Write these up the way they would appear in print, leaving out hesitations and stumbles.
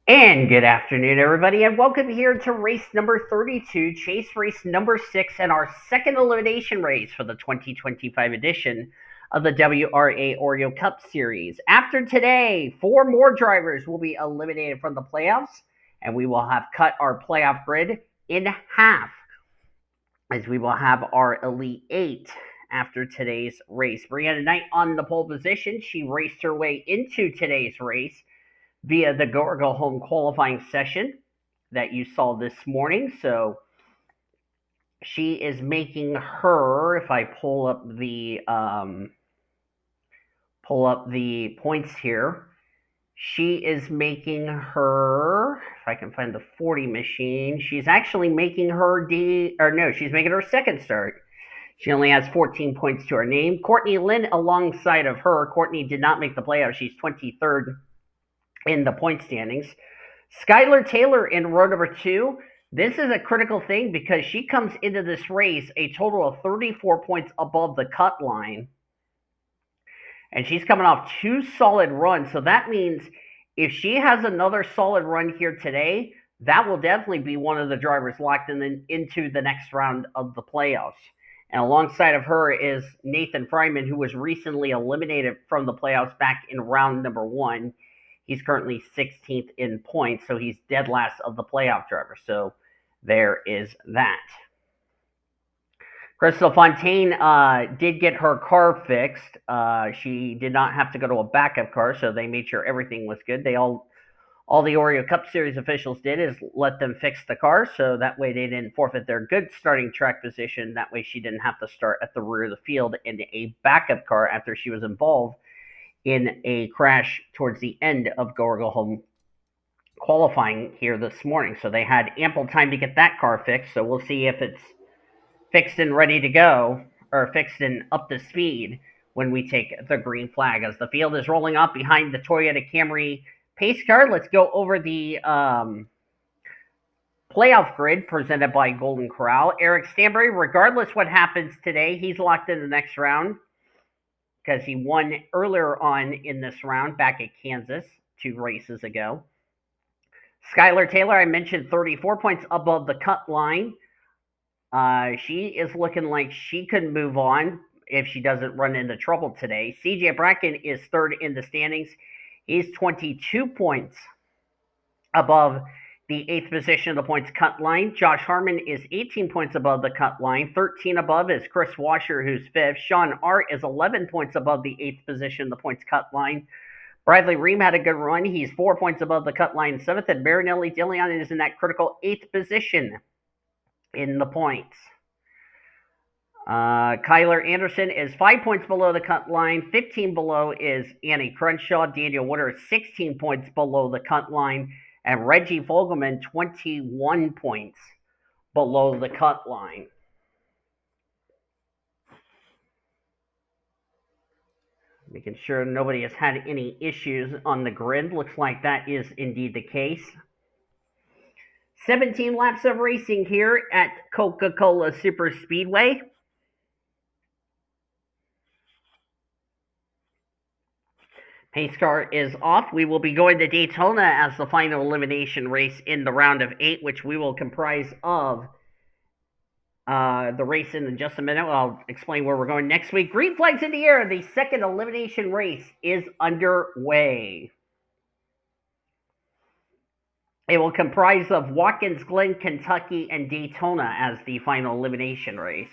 And good afternoon, everybody, and welcome here to race number 32, chase race number 6, and our second elimination race for the 2025 edition of the WRA Oreo Cup Series. After today, four more drivers will be eliminated from the playoffs, and we will have cut our playoff grid in half, as we will have our Elite Eight after today's race. Brianna Knight on the pole position. She raced her way into today's race via the Go Home qualifying session that you saw this morning. So she is making her, if I pull up the points here, she is making her, if I can find the 40 machine, she's actually making her she's making her second start. She only has 14 points to her name. Courtney Lynn alongside of her. Courtney did not make the playoffs. She's 23rd in the point standings. Skylar Taylor in row number 2. This is a critical thing because she comes into this race a total of 34 points above the cut line. And she's coming off two solid runs. So that means if she has another solid run here today, that will definitely be one of the drivers locked into the next round of the playoffs. And alongside of her is N Fryman, who was recently eliminated from the playoffs back in round number 1. He's currently 16th in points, so he's dead last of the playoff drivers. So there is that. Crystal Fontaine did get her car fixed. She did not have to go to a backup car, so they made sure everything was good. All the Oreo Cup Series officials did is let them fix the car, so that way they didn't forfeit their good starting track position. That way she didn't have to start at the rear of the field in a backup car after she was involved in a crash towards the end of Go Home qualifying here this morning. So they had ample time to get that car fixed. So we'll see if it's fixed and ready to go, or fixed and up to speed when we take the green flag. As the field is rolling up behind the Toyota Camry pace car, let's go over the playoff grid presented by Golden Corral. Eric Stanbury, regardless what happens today, he's locked in the next round because he won earlier on in this round back at Kansas 2 races ago. Skylar Taylor, I mentioned 34 points above the cut line. She is looking like she could move on if she doesn't run into trouble today. CJ Bracken is third in the standings. He's 22 points above the 8th position of the points cut line. J Harmon is 18 points above the cut line. 13 above is K Wascher, who's 5th. Sean R is 11 points above the 8th position of the points cut line. Bradley Ream had a good run. He's 4 points above the cut line, 7th. And Marinelli Dillion is in that critical 8th position in the points. Kyler Anderson is 5 points below the cut line. 15 below is N Crenshaw. Daniel Woodard is 16 points below the cut line. And Reggie Fogleman, 21 points below the cut line. Making sure nobody has had any issues on the grid. Looks like that is indeed the case. 17 laps of racing here at Coca-Cola Super Speedway. Pace car is off. We will be going to Daytona as the final elimination race in the round of 8, which we will comprise of the race in just a minute. I'll explain where we're going next week. Green flags in the air. The second elimination race is underway. It will comprise of Watkins Glen, Kentucky, and Daytona as the final elimination race.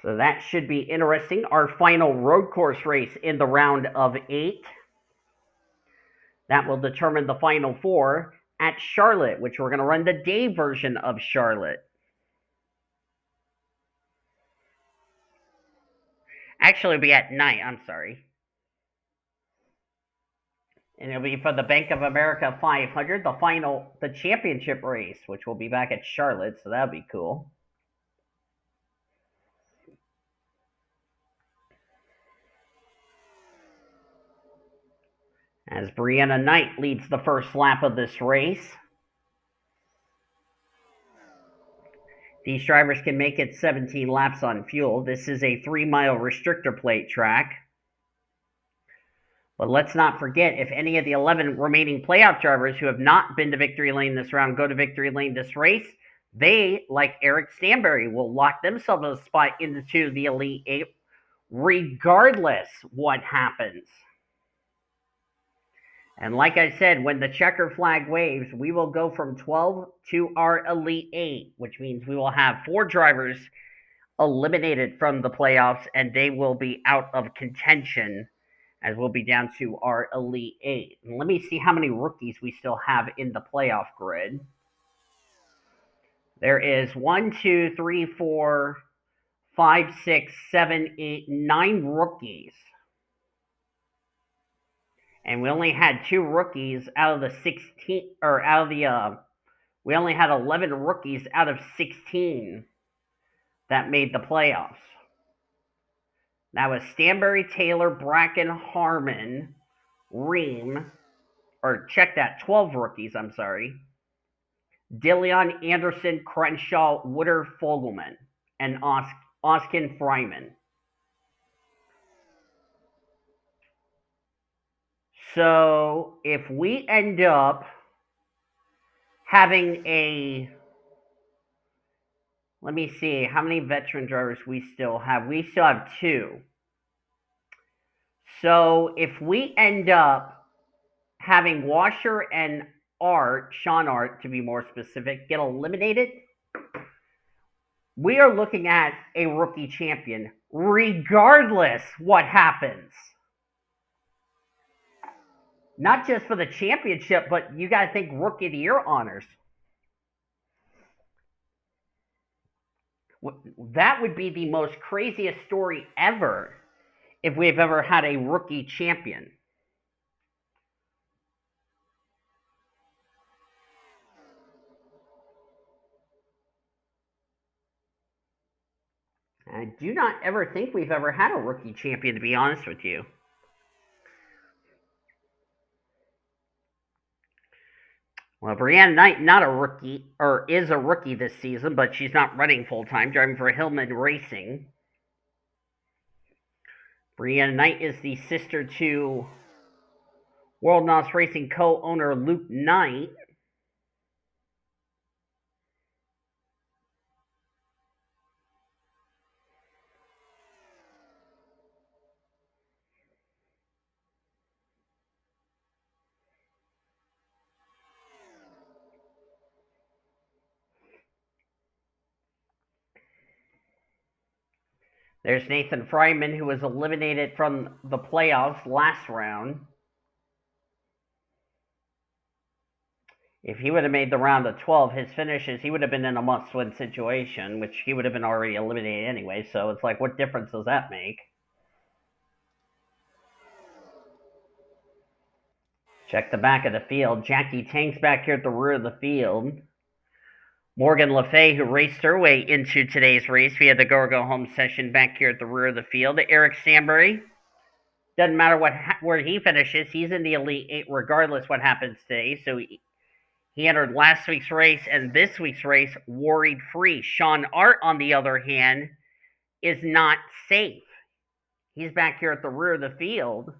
So that should be interesting. Our final road course race in the round of 8. That will determine the final 4 at Charlotte, which we're going to run the day version of Charlotte. Actually, it'll be at night. I'm sorry. And it'll be for the Bank of America 500, the championship race, which will be back at Charlotte. So that'll be cool. As Brianna Knight leads the first lap of this race. These drivers can make it 17 laps on fuel. This is a 3-mile restrictor plate track. But let's not forget, if any of the 11 remaining playoff drivers who have not been to victory lane this round go to victory lane this race, they, like Eric Stanbury, will lock themselves a spot into the Elite Eight regardless what happens. And like I said, when the checker flag waves, we will go from 12 to our Elite Eight, which means we will have 4 drivers eliminated from the playoffs, and they will be out of contention, as we'll be down to our Elite Eight. And let me see how many rookies we still have in the playoff grid. There is 1, 2, 3, 4, 5, 6, 7, 8, 9 rookies. And we only had 2 rookies out of the 16, or out of the, we only had 11 rookies out of 16 that made the playoffs. That was Stanbury, Taylor, Bracken, Harmon, Ream, or check that, 12 rookies, I'm sorry. Dillion, Anderson, Crenshaw, Woodard, Fogleman, and N Fryman. So if we end up having a, let me see, how many veteran drivers we still have? We still have 2. So if we end up having Wascher and Art, Sean Art to be more specific, get eliminated, we are looking at a rookie champion, regardless what happens. Not just for the championship, but you got to think Rookie of the Year honors. That would be the most craziest story ever if we've ever had a rookie champion. I do not ever think we've ever had a rookie champion, to be honest with you. Well, Brianna Knight, not a rookie, or is a rookie this season, but she's not running full-time, driving for Hillman Racing. Brianna Knight is the sister to World NOS Racing co-owner Luke Knight. There's Nathan Fryman, who was eliminated from the playoffs last round. If he would have made the round of 12, his finishes, he would have been in a must-win situation, which he would have been already eliminated anyway, so it's like, what difference does that make? Check the back of the field. Jackie Tank's back here at the rear of the field. Morgan Le Fay, who raced her way into today's race via the Go Home session, back here at the rear of the field. Eric Stanbury, doesn't matter where he finishes, he's in the Elite Eight regardless what happens today. So he entered last week's race and this week's race worried free. Sean Art, on the other hand, is not safe. He's back here at the rear of the field.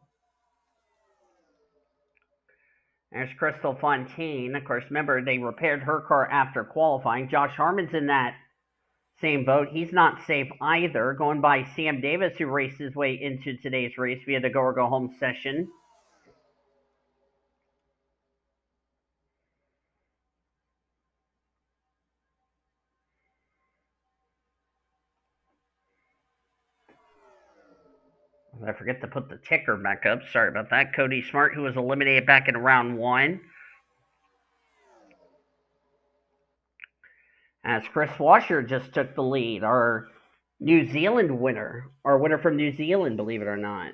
There's Crystal Fontaine. Of course, remember, they repaired her car after qualifying. Josh Harmon's in that same boat. He's not safe either. Going by Sam Davis, who raced his way into today's race via the Go Home session. I forget to put the ticker back up. Sorry about that. Cody Smart, who was eliminated back in round 1. As Chris Washer just took the lead, our New Zealand winner, our winner from New Zealand, believe it or not.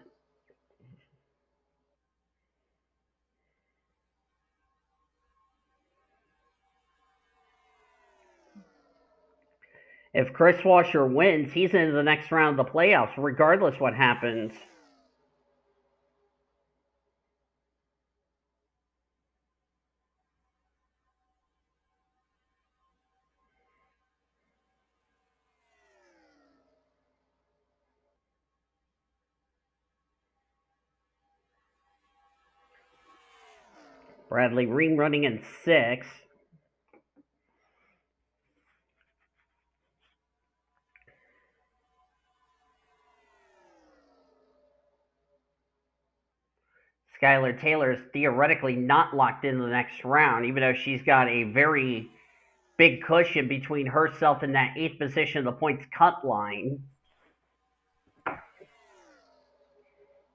If Chris Washer wins, he's into the next round of the playoffs, regardless what happens. Bradley Ream running in 6th. Skylar Taylor is theoretically not locked in the next round, even though she's got a very big cushion between herself and that 8th position of the points cut line.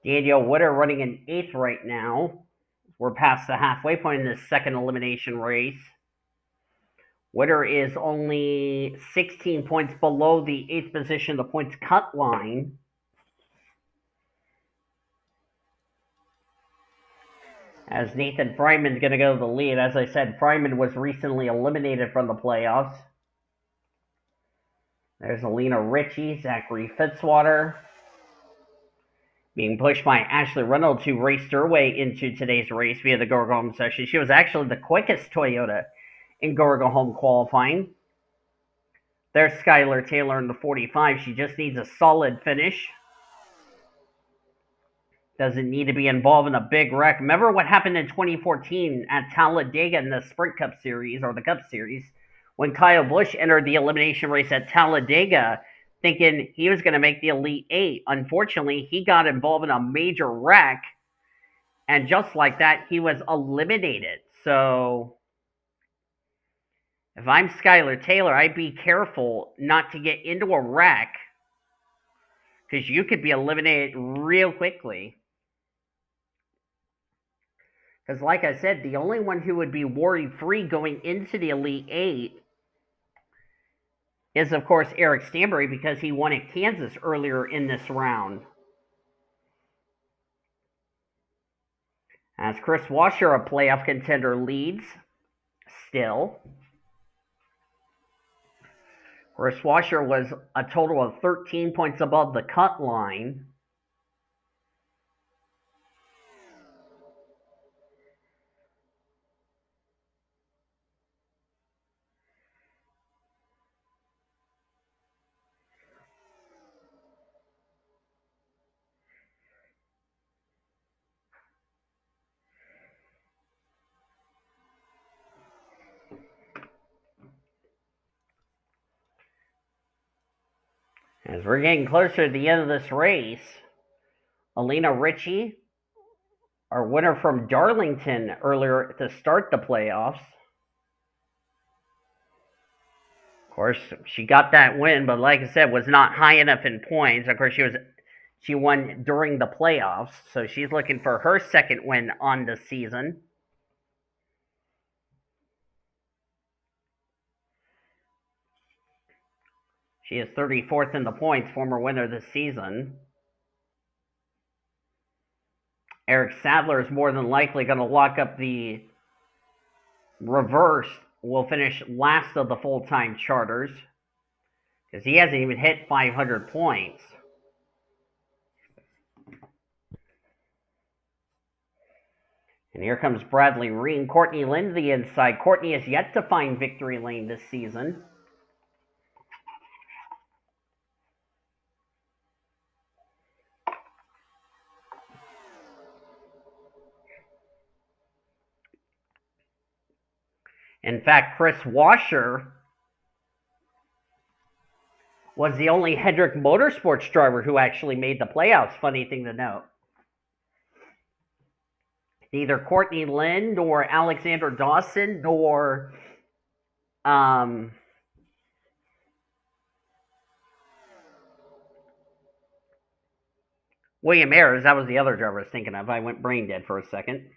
Danielle Witter running in 8th right now. We're past the halfway point in this second elimination race. Witter is only 16 points below the 8th position of the points cut line. As Nathan Fryman's going to go to the lead. As I said, Fryman was recently eliminated from the playoffs. There's Alina Ritchie, Zachary Fitzwater, being pushed by Ashley Reynolds, who raced her way into today's race via the Go Home session. She was actually the quickest Toyota in Go Home qualifying. There's Skylar Taylor in the 45. She just needs a solid finish. Doesn't need to be involved in a big wreck. Remember what happened in 2014 at Talladega in the Sprint Cup Series, or the Cup Series, when Kyle Busch entered the elimination race at Talladega thinking he was going to make the Elite 8. Unfortunately, he got involved in a major wreck, and just like that, he was eliminated. So if I'm Skylar Taylor, I'd be careful not to get into a wreck, because you could be eliminated real quickly. Because like I said, the only one who would be worry-free going into the Elite 8 is, of course, Eric Stanbury, because he won at Kansas earlier in this round. As Chris Washer, a playoff contender, leads still. Chris Washer was a total of 13 points above the cut line. As we're getting closer to the end of this race, Alina Ritchie, our winner from Darlington earlier to start the playoffs. Of course, she got that win, but like I said, was not high enough in points. Of course, she won during the playoffs, so she's looking for her second win on the season. She is 34th in the points, former winner this season. Eric Sadler is more than likely going to lock up the reverse. Will finish last of the full-time charters, because he hasn't even hit 500 points. And here comes Bradley Ream. Courtney Lynn to the inside. Courtney has yet to find victory lane this season. In fact, Chris Washer was the only Hendrick Motorsports driver who actually made the playoffs. Funny thing to note. Neither Courtney Lynn nor Alexander Dawson nor William Ayers, that was the other driver I was thinking of. I went brain dead for a second.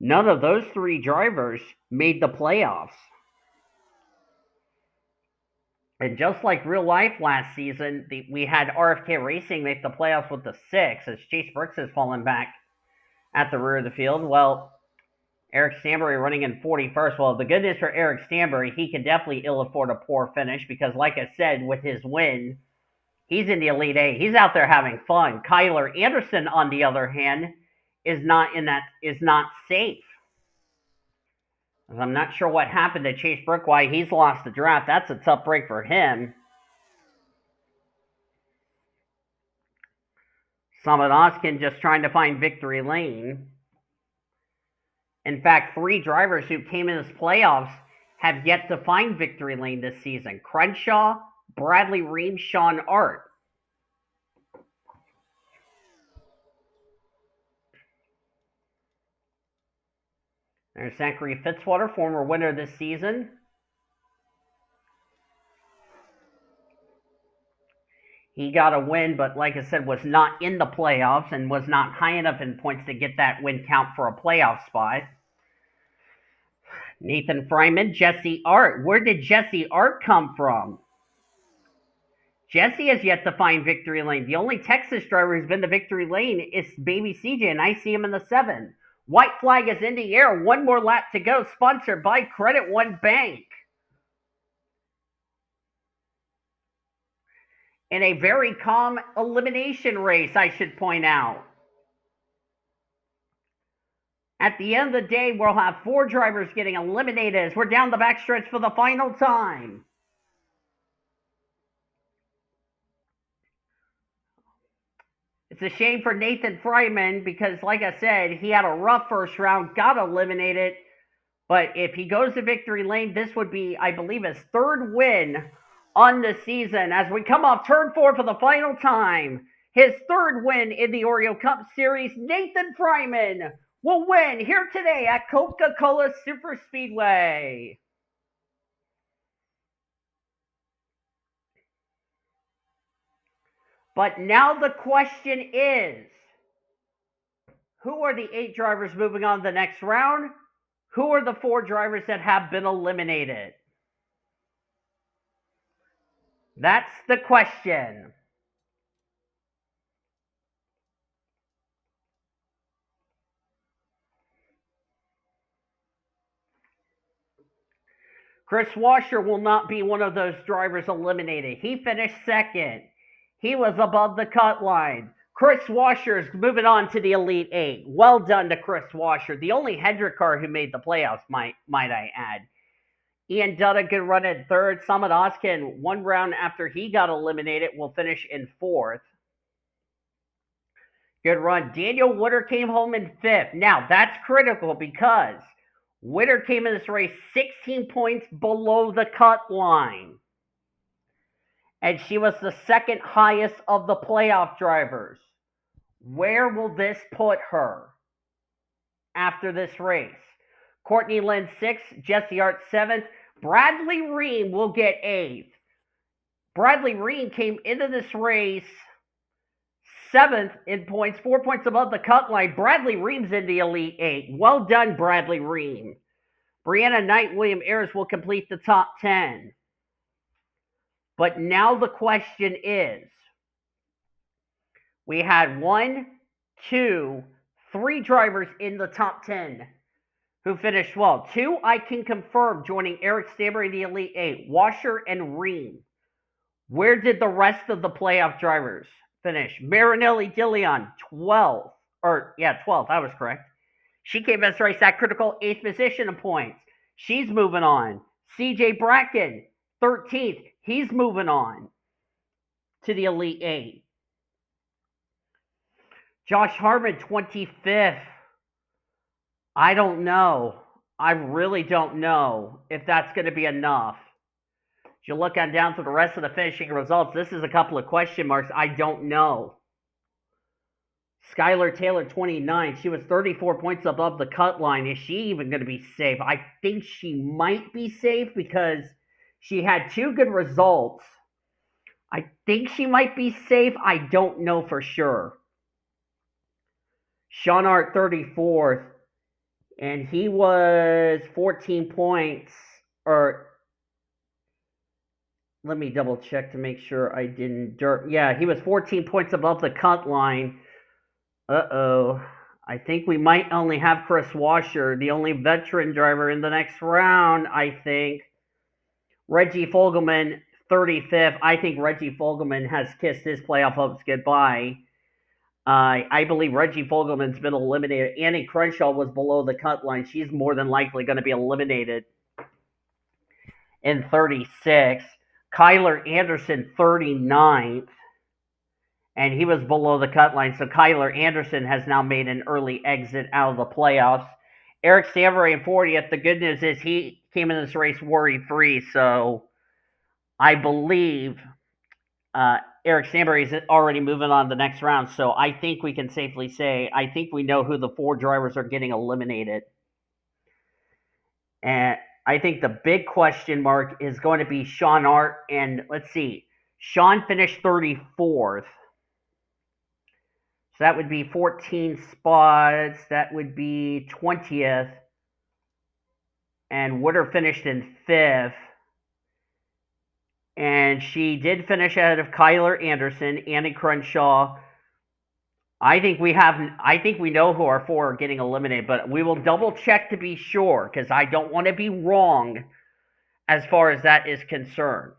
None of those three drivers made the playoffs. And just like real life last season, we had RFK Racing make the playoffs with the 6, as Chase Brooks has fallen back at the rear of the field. Well, Eric Stanbury running in 41st. Well, the good news for Eric Stanbury, he can definitely ill afford a poor finish, because like I said, with his win, he's in the Elite 8. He's out there having fun. Kyler Anderson, on the other hand, is not safe. I'm not sure what happened to Chase Brook, why he's lost the draft. That's a tough break for him. Summit Oskin just trying to find victory lane. In fact, 3 drivers who came in this playoffs have yet to find victory lane this season. Crenshaw, Bradley Ream, Sean Art. There's Zachary Fitzwater, former winner this season. He got a win, but like I said, was not in the playoffs and was not high enough in points to get that win count for a playoff spot. N Fryman, Jesse Art. Where did Jesse Art come from? Jesse has yet to find victory lane. The only Texas driver who's been to victory lane is baby CJ, and I see him in the 7. White flag is in the air. 1 more lap to go. Sponsored by Credit One Bank. In a very calm elimination race, I should point out. At the end of the day, we'll have 4 drivers getting eliminated as we're down the backstretch for the final time. It's a shame for N Fryman because, like I said, he had a rough first round, got eliminated. But if he goes to victory lane, this would be, I believe, his 3rd win on the season as we come off turn 4 for the final time. His 3rd win in the Oreo Cup Series, N Fryman will win here today at Coca-Cola Superspeedway. But now the question is, who are the 8 drivers moving on to the next round? Who are the 4 drivers that have been eliminated? That's the question. Chris Wascher will not be one of those drivers eliminated. He finished 2nd. He was above the cut line. Chris Wascher is moving on to the Elite 8. Well done to Chris Wascher. The only Hendrick car who made the playoffs, might I add. Ian Dutta, good run at 3rd. S Ozkan, 1 round after he got eliminated, will finish in 4th. Good run. Daniel Witter came home in 5th. Now, that's critical because Witter came in this race 16 points below the cut line. And she was the 2nd highest of the playoff drivers. Where will this put her after this race? Courtney Lynn 6th, Jesse Art 7th. Bradley Ream will get 8th. Bradley Ream came into this race 7th in points, 4 points above the cut line. Bradley Ream's in the Elite 8. Well done, Bradley Ream. Brianna Knight, William Ayers will complete the top 10. But now the question is, we had 1, 2, 3 drivers in the top 10 who finished well. 2 I can confirm joining Eric Stanbury in the Elite 8, Washer and Ream. Where did the rest of the playoff drivers finish? Marinelli Dillion, 12th. 12th, I was correct. She came as race at critical 8th position in points. She's moving on. CJ Bracken, 13th. He's moving on to the Elite 8. Josh Harmon, 25th. I don't know. I really don't know if that's going to be enough. As you look on down to the rest of the finishing results, this is a couple of question marks. I don't know. Skylar Taylor, 29. She was 34 points above the cut line. Is she even going to be safe? I think she might be safe because she had 2 good results. I think she might be safe. I don't know for sure. Sean Art, 34th. And he was 14 points. Or, let me double check to make sure I didn't Yeah, he was 14 points above the cut line. Uh-oh. I think we might only have Chris Washer, the only veteran driver in the next round, I think. Reggie Fogleman, 35th. I think Reggie Fogleman has kissed his playoff hopes goodbye. I believe Reggie Fogleman's been eliminated. N Crenshaw was below the cut line. She's more than likely going to be eliminated in 36. Kyler Anderson, 39th. And he was below the cut line. So Kyler Anderson has now made an early exit out of the playoffs. Eric Stanbury in 40th. The good news is he came in this race worry-free, so I believe Eric Stanbury is already moving on to the next round. So I think we can safely say I think we know who the 4 drivers are getting eliminated. And I think the big question mark is going to be Sean Art. And let's see, Sean finished 34th. So that would be 14 spots. That would be 20th. And Woodard finished in 5th. And she did finish ahead of Kyler Anderson, N Crenshaw. I think we know who our 4 are getting eliminated, but we will double check to be sure because I don't want to be wrong as far as that is concerned.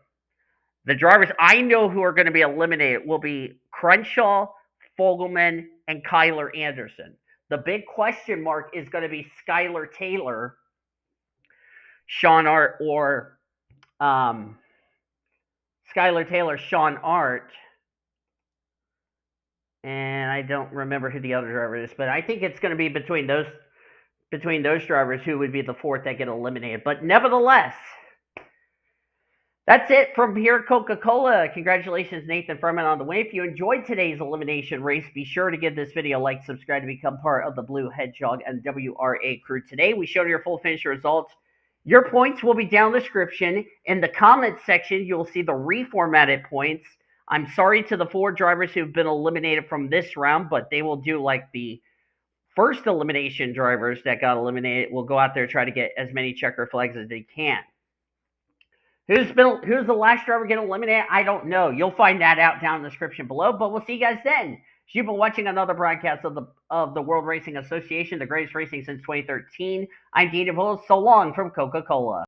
The drivers I know who are going to be eliminated will be Crenshaw, Fogleman, and Kyler Anderson. The big question mark is going to be Skylar Taylor, Sean Art, or Skylar Taylor, Sean Art, and I don't remember who the other driver is, but I think it's going to be between those drivers who would be the 4th that get eliminated. But nevertheless, that's it from here at Coca-Cola. Congratulations, Nathan Fryman, on the win. If you enjoyed today's elimination race, be sure to give this video a like, subscribe to become part of the Blue Hedgehog and WRA crew. Today, we showed your full finish results. Your points will be down in the description. In the comments section, you'll see the reformatted points. I'm sorry to the 4 drivers who've been eliminated from this round, but they will do like the first elimination drivers that got eliminated. Will go out there and try to get as many checker flags as they can. Who's the last driver getting eliminated? I don't know. You'll find that out down in the description below, but we'll see you guys then. You've been watching another broadcast of the World Racing Association, the greatest racing since 2013. I'm D Whittle. So long from Coca-Cola.